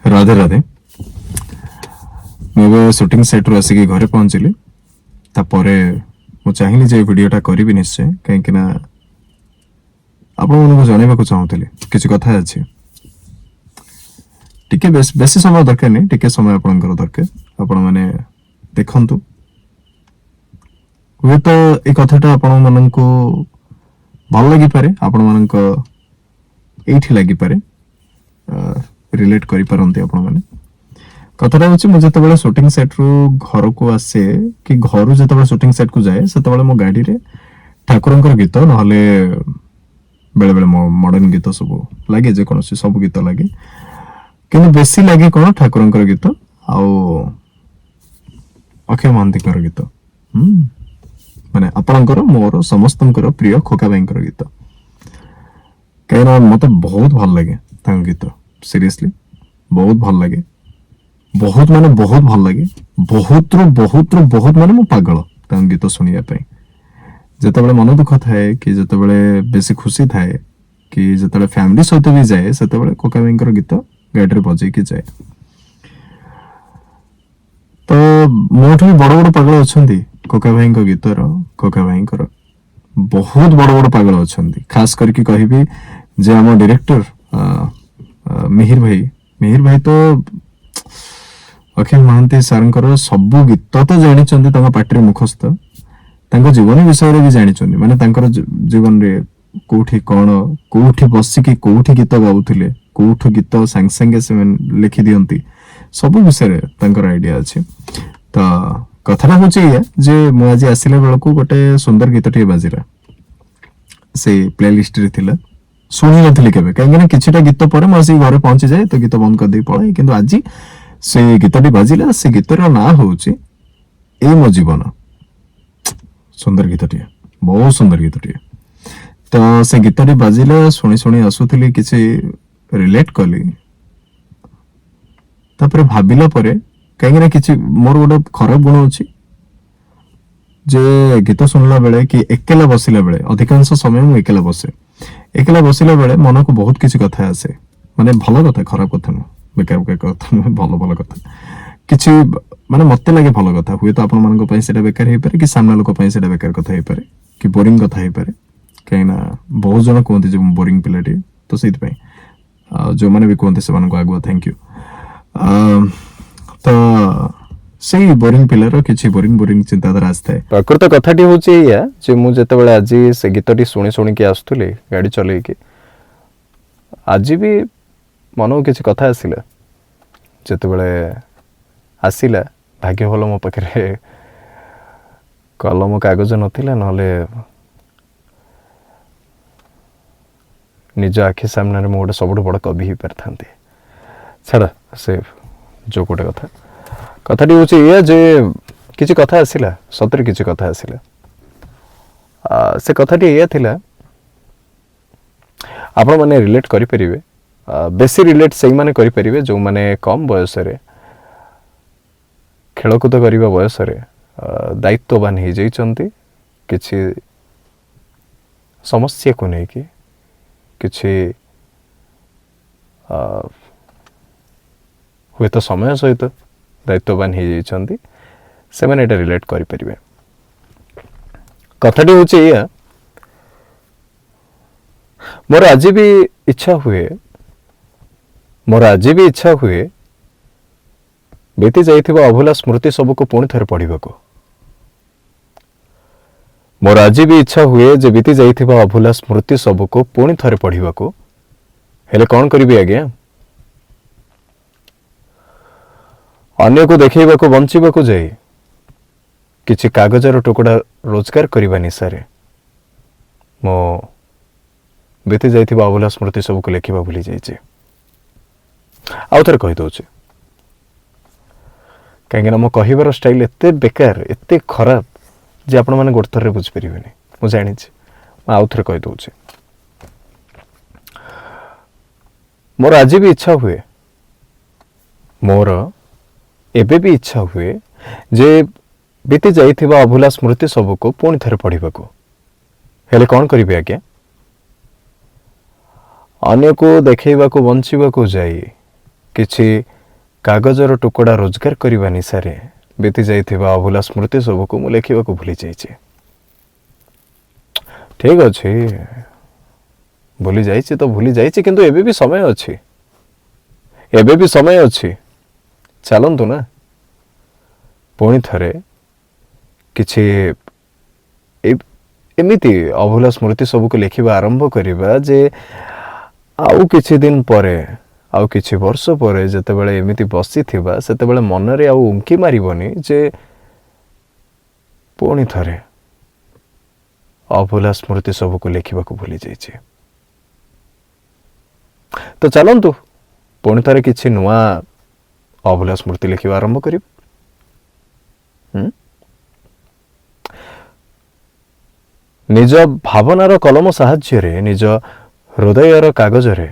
राधे राधे। मैं shooting set रू आसिक घरे पहुंचली तापरे मु चाहिए जे वीडियोटा करी निश्चय कहीं आपण जनवाक चाहूली किसी कथा अच्छी टिके बेसी समय दरकार नहीं टिके समय आपंकर दरकार आपण मैंने देखंतु हुए तो ये कथाटा आपण मन को भल लगी पारे आपण मन एठी लगी पारे रिलेट करि पारंती आपण माने कथाटा होची मु जतबेले शूटिंग सेट रू घर को आसे कि घर जतबेले शूटिंग सेट को जाए सेतबेले मो गाड़ी रे ठाकुरंकर गीत नहले बेले बेले मॉडर्न गीत सब लागे जे कोनोसी सब गीत लागे किंतु बेसी लागे कोन ठाकुरंकर गीत आउ अक्षय महांतीकर गीत माने आपणकर मोर समस्तंकर प्रिय खोका भाईंकर गीत कहना मत बहुत भल लगे तांग गीत सीरियसली बहुत भल लगे बहुत माने बहुत भल लगे बहुत माने मो पागल तांग गीत सुनिया पई जतबेले मन दुख थाए कि जतबेले बेसी खुशी थाए कि जतबेले फैमिली सहित भी जाए सेतबेले खोका भाईंकर गीत गाड़ी रे बजे कि जाए तो मोठ भी बड़ बड़ पागल अछंती खोका भाई गीतर खोका भाई बहुत बड़ बड़ पागल अछंती खास करके कहबी जे आम डायरेक्टर मिहिर भाई तो अखिल महांती सारंकर सबु गीत तो जानी पार्टी मुखस्थ जीवन विषय भी जानी माने जीवन रे कोठी कौन कोठी बसिकी कोठी गीत गाउथिले कोठी गीत सांगे सांगे से लिखि दियंती सब विषय आइडिया अच्छे तो कथा हूँ जे मु आज आसला बेलू गोटे सुंदर गीत टे बाजिला से प्ले लिस्ट रे थिला शुणी नी के कहीं किसी गीत पर मुझे घर पहुंची जाए तो गीत बंद कर पड़े कि आज से गीतटी बाजिला से गीतर ना हूँ ए मो जीवन सुंदर गीतटे बहुत सुंदर गीतटे तो से गीतटी बाजिला शुणी शुणी आसुली किसी रिलेट कली तापर भाबिला परे कहीं किसी मोर गोटे खराब गुण अच्छी जे गीत सुनला बेले कि एकेला बसिला बेले अधिकांश समय मु एकेला बसिला बेले मन को बहुत किसी कथा आसे माने भल कथा खराब कथा न बेकार बेकार कथा न भल भल कथा किछि माने मते लागे भल कथा हुए तो आपण मानको पई सेटा बेकार हे पारे कि सामना लोक पई सेटा बेकार कथा हे पारे कि बोरिंग कथा हे पारे कहिना बहुत जन कोनते जे बोरिंग पिलाटी तो सेति पई जो माने भी कोनते से मानको आगुआ थैंक यू तो सही बोरिंग पिलर किछि बोरिंग चिंताधारा आस्ते प्रकृत कथाटी होची या जे मु जते बेले आज से गीतटी सुनी सुनी के आस्तुले गाड़ी चले के आज भी मन किछि कथा आसिला जते बेले आसिला भाग्य भलो मो पखरे कलम कागज नथिला नले निज आखि सामने मो गोटे सबुठ बड़ कवि ही पारथांती छाड़ से जो गोटे कथा कथाटी हूँ ये जे किसी कथा आसिला सतरे किसी कथा आसिला से कथाटी ये थिला आपण माने रिलेट करि परिबे बेसी रिलेट सही माने करि परिबे जो माने कम बयस रे खेलकूद करिबा बयस रे दायित्ववान हो जाइछंती किछि समस्या को नहीं कि किछि हुए तो समय सहित दायित्ववान हो जाइछंती से माने एटा रिलेट करि परिबे कथाटी होची या मोर आज भी इच्छा हुए बीती जाइथिबा अभूला स्मृति सबको पुणी थरे पढ़िबाको मोर आज भी इच्छा हुए जे बीती जाइथिबा अभूला स्मृति सबको पुणी थरे पढ़िबाको हेले कौन करिबी आज्ञा अन्य को देखैबाको बंचिबाको जाई किछि कागजर टुकड़ा रोजगार करिबा निसारे मो बीती जाइथिबा अभूला स्मृति सबको लेखिबा भूली जाइछे आउ थरे कहि दउछे कहीं मो कहबार स्टाइल एते बेकार एते खराब जे आपण माने गोटे थर बुझी परिबेनी मु जानि आउ थरे कहि दउछे मोर आज भी इच्छा हुए मोर एबे भी इच्छा हुए जे बीती जाइथिबा अभूला स्मृति सबको पुणी थरे पढ़िबाको हेले कौन करिबे आज्ञा अन्य को देखैबाको बंचिबाको जाई किछि कागजर टुकड़ा रोजगार करने निशारे बीती जाइथिबा अभूला स्मृति सबको मु लेखिबाकू भूली जाइछि। ठीक अछि, भूली जाइछि तो भूली जाइछि, किंतु एबे भी समय अछि, एबे भी समय अछि। चलंतु ना पुणी थरे किछि एमिति अभूला स्मृति सबको लेखिबा आरंभ करिबा जे आउ किछि दिन परे, आउ किछि वर्ष परे जेतेबेले एमिति बसी थिबा सेतेबेले मनरे आउ उंकी मारिबनी जे पुणी थरे अभूला स्मृति सबको लेखिबाकू भूली जाइछि। तो चलंतु पुणी थरे किछि नुआ अभूला स्मृति लेखिबा आरंभ करिब। निज भावनार कलम साहाय्य निज हृदयर कागजरे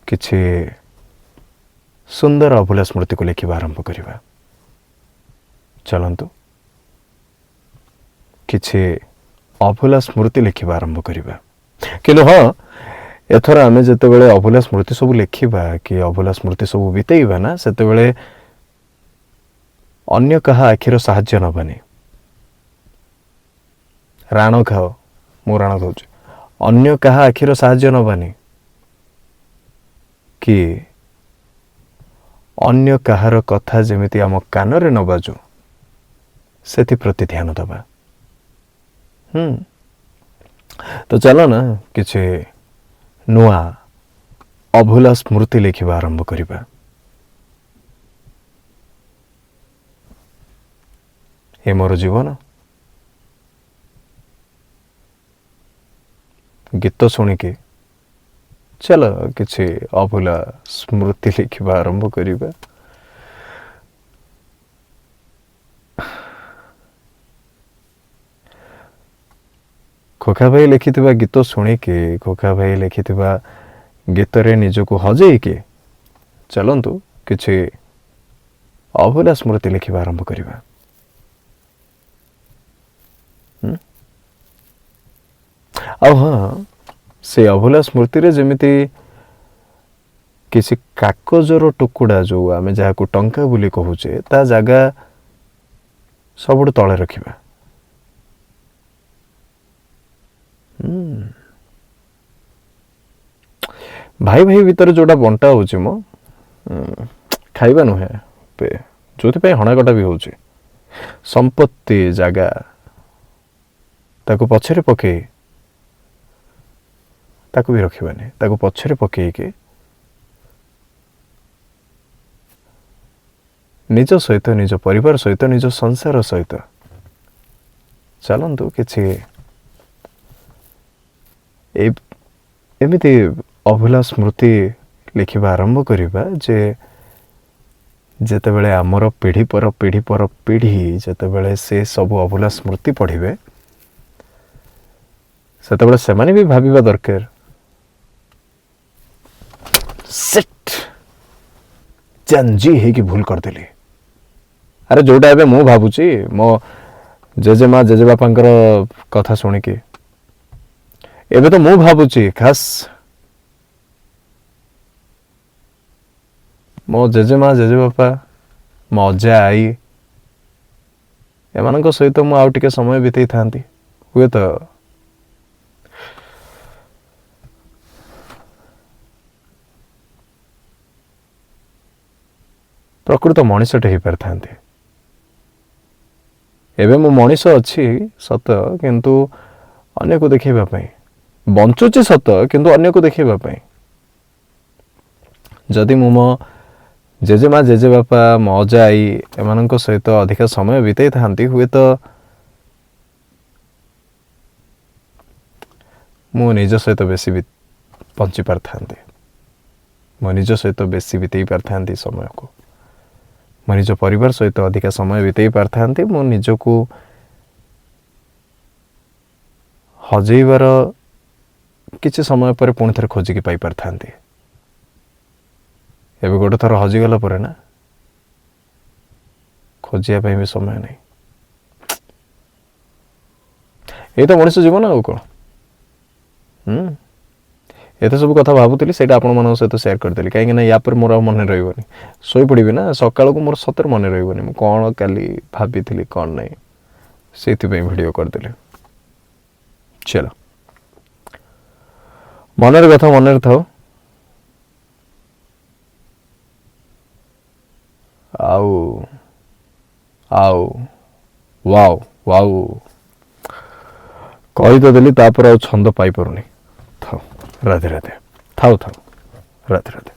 किछि सुंदर अभूला स्मृति को लेखिबा आरंभ करिबा। चलंतु किछि अभूला स्मृति लेखिबा आरंभ करिबा। किंतु हाँ, एथर आमे जेतेबेले अभूला स्मृति सब लेखिबा कि अभूला स्मृति सब बितेइबा ना, सेतेबेले अन्य कहा आखिर साहाय्य नबानी। राण खाओ, मु राण खाऊछि, अन्य कहा आखिर साहाय्य नबानी कि अन्य कहार कथा जेमिति आम कानरे न बाजू सेति प्रति ध्यान दबा। तो चलो ना किछि नुआ अभूला स्मृति लेखिबा आरंभ करिबा। ए मोर जीवन गीत शुणिकी चलो किछि अभूला स्मृति लिखिबा आरंभ करिबा। खोखा भाई लिखिथिबा गीत शुणिकी, खोखा भाई लिखिथिबा गीतरे निजको हजेइकी चलंतु किछि अभूला स्मृति लिखिबा आरंभ करिबा। हाँ, से अभूला स्मृति रे जेमिति किसी कागजर टुकुड़ा जो आमे जाहाकू टंका बोली कहूचे ता जागा सबुठ तले रखिबा। भाई भाई भीतर जोटा बंटा होची मो खाइबा नुहे जोथि पे हणाकटा भी होची संपत्ति जागा ताको पछरे पके ताको भी रखिबानी, ताको पछरे पके के निज सहित निज परिवार सहित निज संसार सहित चलंतु किछि एमिति अभूला स्मृति लिखिबा आरंभ करिबा जे जेतेबेले आमर पीढ़ी पर पीढ़ी जेतेबेले से सब अभूला स्मृति पढ़िबे सेतेबेले सेमाने भी भाबिबा दरकार सेट जानजी है कि भूल कर देली। अरे जोटा एबे मु भाबुची मो जेजेमा जेजेबापांकर कथा शुणिकी एबे तो मु भाबुची खास मो जेजेमा जेजेबापा मो अजा आई एमानक सहित मु आउ टिके समय बितेई थांती हुए तो प्रकृत मनीषटे हो पारि थांती। एबे मु मनीष अच्छी सत किंतु अन्य को देखिबा पई बंचुची सत किंतु अन्य को देखिबा पई जदि मु मो जेजेमा जेजेबापा मो अजा आई एमानक सहित अधिक समय बिताई थांती हुए तो मु निज सहित बेसी बंची पार थांती, मो निज सहित बेसी बिताई पार थांती समय को, मो निज परिवार सहित अधिक समय बिताई पार थांती, मो निज को हजेइबार किछि समय पर पुणी थरे खोजिकी पाई पार थांती। एबे गोटे थर हजिगला परे ना खोजिया पाई भी समय नहीं। ये तो मनुष्य जीवन आउ कौन ଏତେ ସବୁ କଥା ଭାବୁଥିଲି, ସେଇଟା ଆପଣମାନଙ୍କ ସହିତ ସେୟାର କରିଦେଲି। କାହିଁକିନା ୟା ପରେ ମୋର ଆଉ ମନେ ରହିବନି, ଶୋଇପଡ଼ିବି ନା, ସକାଳକୁ ମୋର ସତରେ ମନେ ରହିବନି ମୁଁ କ'ଣ କାଲି ଭାବିଥିଲି କ'ଣ ନାହିଁ, ସେଇଥିପାଇଁ ଭିଡ଼ିଓ କରିଦେଲି। ଚାଲ, ମନରେ କଥା ମନରେ ଥାଉ। ଆଉ ଆଉ ୱାଓ ୱାଓ କହି ତ ଦେଲି, ତାପରେ ଆଉ ଛନ୍ଦ ପାଇପାରୁନି। ଥାଉ, ରାଧେ ରାଧେ, ଥାଉ ଥାଉ, ରାଧେ ରାଧେ।